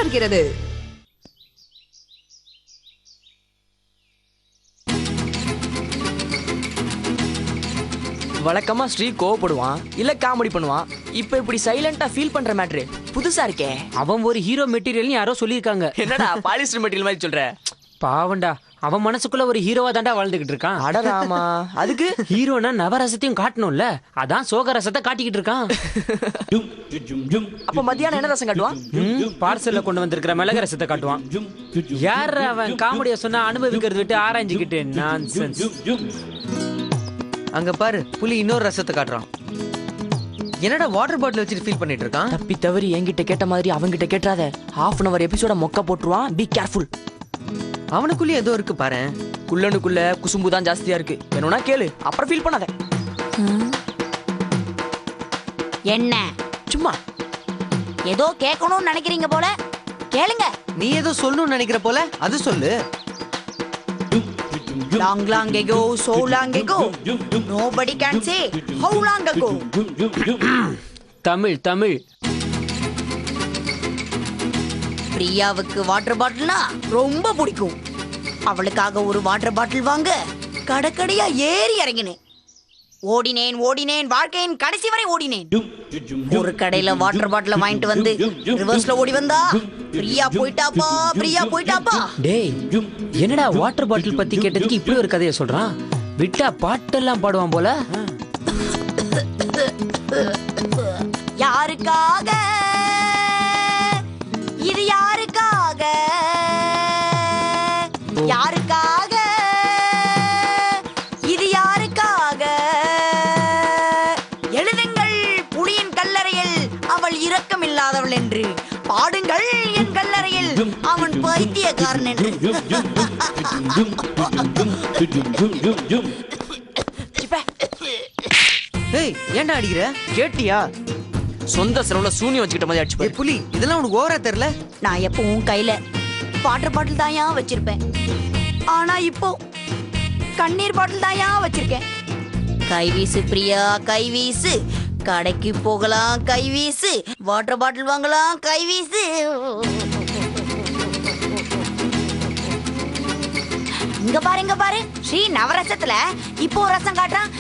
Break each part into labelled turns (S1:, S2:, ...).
S1: தொடர்கிறது.
S2: வழக்கமா ஸ்ரீ கோவப்படுவான் இல்ல காமெடி பண்ணுவான். இப்ப இப்படி சைலண்டா ஃபீல் பண்ற மேட்ரு புதுசா இருக்கே.
S3: அவன் ஒரு ஹீரோ மெட்டீரியல்னு யாரோ சொல்லியிருக்காங்க.
S2: என்னடா பாலிஸ்டர் மெட்டீரியல் மாதிரி சொல்ற?
S3: பாவண்டா, அவன் மனசுக்குள்ள ஒரு ஹீரோவா தாண்டா வாழ்ந்துகிட்டு இருக்கான்.
S2: அடராமா, அதுக்கு
S3: ஹீரோனா நவரசத்தையும் காட்டணும்ல, அதான் சோக ரசத்தை காட்டிக்கிட்டு இருக்கான்.
S2: அப்ப மத்தியானம் என்ன ரசம் காட்டுவான்?
S3: பார்சல்ல கொண்டு வந்திருக்கிற மிளகு ரசத்தை காட்டுவான். யார் அவன் காமெடியா சொன்னா அனுபவிக்கிறது விட்டு ஆராய்ஞ்சுக்கிட்டு நான்சென்ஸ்.
S4: அங்க பாரு, புலி இன்னொரு ரசத்தை காட்டுறான். என்னடா வாட்டர் பாட்டில் வச்சுட்டு ஃபீல் பண்ணிட்டு இருக்கான்?
S2: தப்பி தவறி என்கிட்ட கேட்ட மாதிரி அவங்கிட்ட கேட்டாத. ஹாஃப் அன் அவர் எபிசோட மொக்க போட்டுருவான். Be careful.
S4: அவனுக்குள்ளே ஏதோ இருக்கு பாரு.
S2: குள்ளனுக்குள்ள குசும்பு தான் ஜாஸ்தியா இருக்கு. வேணும்னா கேளு, அப்புறம் ஃபீல் பண்ணாத.
S5: என்ன
S2: சும்மா
S5: ஏதோ கேட்கணும்னு நினைக்கிறீங்க போல, கேளுங்க.
S4: நீ ஏதோ சொல்லணும்னு நினைக்கிற போல, அது சொல்லு.
S5: Long long ago, so long ago, nobody can say how long ago.
S3: Tamil Tamil.
S5: பிரியாவுக்கு வாட்டர் பாட்டில்னா ரொம்ப பிடிக்கும். அவளுக்காக ஒரு வாட்டர் பாட்டில் வாங்க கடக்கடியா ஏறி இறங்கினேன். ஓடினேன் ஓடினேன், வாழ்க்கையின் கடைசி வரை ஓடினேன். ஒரு கடையில வாட்டர் பாட்டில வாங்கிட்டு வந்து ரிவர்ஸ்ல ஓடி வந்தா பிரியா போயிட்டாப்பா, பிரியா போயிட்டாப்பா.
S3: டேய், என்னடா வாட்டர் பாட்டில் பத்தி கேட்டதுக்கு இப்படி ஒரு கதையை சொல்றான்? விட்டா பாட்டெல்லாம் பாடுவான் போல.
S5: யாருக்காக இது, யாருக்காக, யாருக்காக இது, யாருக்காக? எழுதுங்கள் புலியின் கல்லறையில் அவள் இரக்கம் இல்லாதவள் என்று, பாடுங்கள் என் கல்லறையில் அவன் பைத்தியக்காரன் என்று.
S4: ஏய், ஏன்டா அடிக்கிற? கேட்டியா?
S2: சொந்த செலவுல சூனியம் வச்சுக்கிட்ட மாதிரி அடிச்சு
S4: ஏய் புலி, இதெல்லாம் உனக்கு ஓவரா தெரியல?
S5: நான் எப்பவும் கையில வாட்டர் பாட்டில் தாயா வச்சிருப்பேன். ஆனா இப்போ கண்ணீர் பாட்டில் தாயா வச்சிருக்கேன். கைவீசு பிரியா, கைவீசு. கடைக்கு போகலாம் கைவீசு, வாட்டர் பாட்டில் வாங்கலாம் கைவீசு. இங்க பாரு, இங்க பாரு, ஸ்ரீ நவரசத்துல இப்போ ரசம் காட்டுறான்.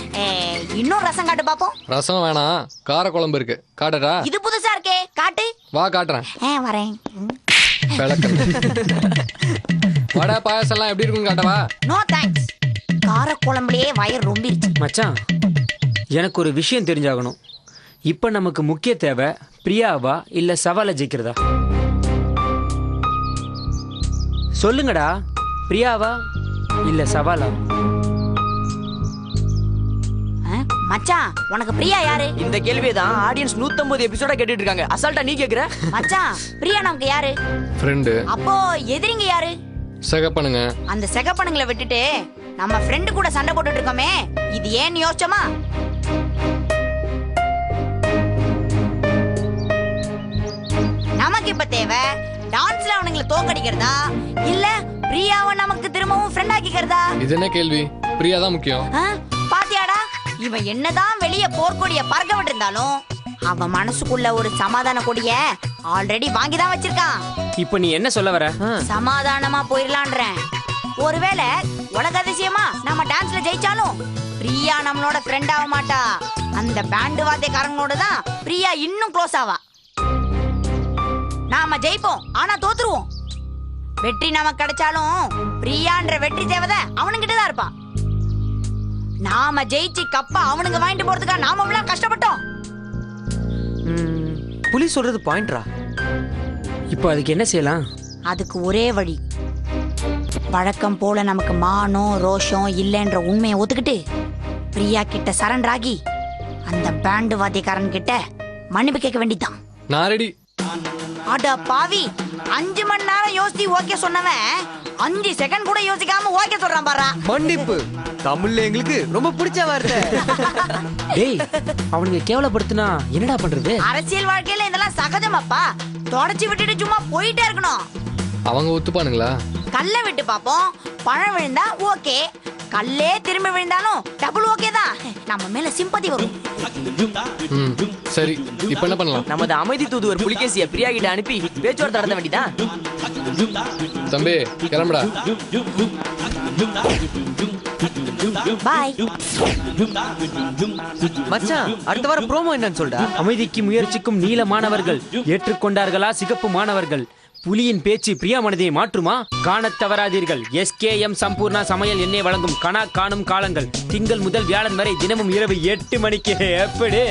S5: இன்னொரு ரசம் காட்டு பாப்போம்.
S6: ரசம் வேணாம், கார குழம்பு இருக்கு, காட்டடா.
S5: இது புதுசா இருக்கே, காட்டு.
S6: வா காட்டுறேன்.
S5: வரேன்.
S6: வடை பாயாசம் எல்லாம் எப்படி இருக்குன்னு காட்டவா?
S5: நோ தேங்க்ஸ், கார குழம்புலயே வயிறு ரொம்பிருச்சு.
S3: மச்சான், எனக்கு ஒரு விஷயம் தெரிஞ்சாகணும். இப்ப நமக்கு முக்கிய தேவை பிரியாவா இல்ல சவாலை ஜெயிக்கிறதா? சொல்லுங்கடா, பிரியாவா இல்ல சவாலா?
S5: மச்சான், உனக்கு பிரியா யாரு?
S2: இந்த கேள்வியை தான் ஆடியன்ஸ் 150 எபிசோட கேட்டுட்டு இருக்காங்க. அசால்ட்டா நீ கேக்குற?
S5: மச்சான், பிரியா நமக்கு யாரு?
S6: ஃப்ரெண்டு.
S5: அப்போ எதிரிங்க யாரு?
S6: சகப்பனுங்க.
S5: அந்த சகப்பனுங்களை விட்டுட்டு நம்ம ஃப்ரெண்டு கூட சண்டை போட்டுட்டு இருக்கோமே, இது ஏன் யோசிச்சோமா? நமக்கு இப்ப தேவை டான்ஸ்ல அவனுங்களை தோக்கடிக்கிறதா இல்ல பிரியாவை நமக்கு திரும்பவும் ஃப்ரெண்ட் ஆக்கிக்கிறதா?
S6: இது என்ன கேள்வி? பிரியா தான் முக்கியம்.
S5: பாத்தியாடா, இவன் என்னதான் வெளிய போர்க்கொடிய பறக்க விட்டுருந்தாலும் அவன் மனசுக்குள்ள ஒரு சமாதான கொடிய ஆல்ரெடி வாங்கிதான் வச்சிருக்கான்.
S3: இப்ப நீ என்ன சொல்ல வர?
S5: சமாதானமா போயிடலான்றேன். ஒருவேளை உலக அதிசயமா நம்ம டான்ஸ்ல ஜெயிச்சாலும் பிரியா நம்மளோட ஃப்ரெண்ட் ஆக மாட்டா. அந்த பேண்டு வாத்தியக்காரங்களோட தான் பிரியா இன்னும் க்ளோஸ் ஆவா. நாம ஜெயிப்போம், ஆனா தோத்துருவோம். வெற்றி நமக்கு கிடைச்சாலும் பிரியான்ற வெற்றி தேவதை அவனுங்கிட்ட தான் இருப்பான். நாம ஜெயிச்சு கப்பா அவனுங்க வாங்கிட்டு போறதுக்கா நாம எல்லாம் கஷ்டப்பட்டோம்.
S4: புலி சொல்றது பாயிண்ட்ரா.
S3: இப்போ அதுக்கு என்ன செய்யலாம்?
S5: அதுக்கு ஒரே வழி, வழக்கம் போல நமக்கு மானம் ரோஷம் இல்லைன்ற உண்மையை ஒத்துக்கிட்டு பிரியா கிட்ட சரண்டர் ஆகி அந்த பேண்டு வாத்தியக்காரன் கிட்ட மன்னிப்பு கேட்க வேண்டிதான்.
S6: நான் ரெடி.
S5: அட பாவி, 5 மணி நேரம் யோசிச்சு ஓகே சொன்னவன் 5 செகண்ட் கூட யோசிக்காம ஓகே சொல்றான் பாரா.
S4: மன்னிப்பு தமிழ்ல எங்களுக்கு ரொம்ப பிடிச்ச வார்த்தை.
S3: டேய், அவனுங்க கேவலப்படுத்தினா என்னடா பண்றது?
S5: அரசியல் வாழ்க்கையில இதெல்லாம் சகஜமாப்பா. தொடச்சி விட்டுட்டு சும்மா போயிட்டே இருக்கணும்.
S6: அவங்க ஒத்துப்பானுங்களா?
S5: கல்ல விட்டு பாப்போம், பழம் விழுந்தா ஓகே, கல்லே திரும்ப விழுந்தாலும் டபுள் ஓகே தான். நம்ம மேல சிம்பதி வரும்.
S6: ம் சரி இப்போ என்ன பண்ணலாம்?
S2: நமது அமைதி தூதுவர் புலிகேசிய பிரியா கிட்ட அனுப்பி பேச்சுவார்த்தை நடத்த வேண்டியதான்.
S6: தம்பி கிளம்புடா.
S5: பாய்.
S4: மச்சான் அடுத்த வாரம் ப்ரோமோ என்னன்னு சொல்டா.
S3: அமைதிக்கு முயற்சிக்கும் நீல மாணவர்கள் ஏற்றுக்கொண்டார்களா சிகப்பு மாணவர்கள்? புலியின் பேச்சு பிரியா மனதை மாற்றுமா? காணத் தவறாதீர்கள். SKM சம்பூர்ணா சமையல் எண்ணெய் வழங்கும் கனா காணும் காலங்கள் திங்கள் முதல் வியாழன் வரை தினமும் இரவு 8 மணிக்கு. எப்படி?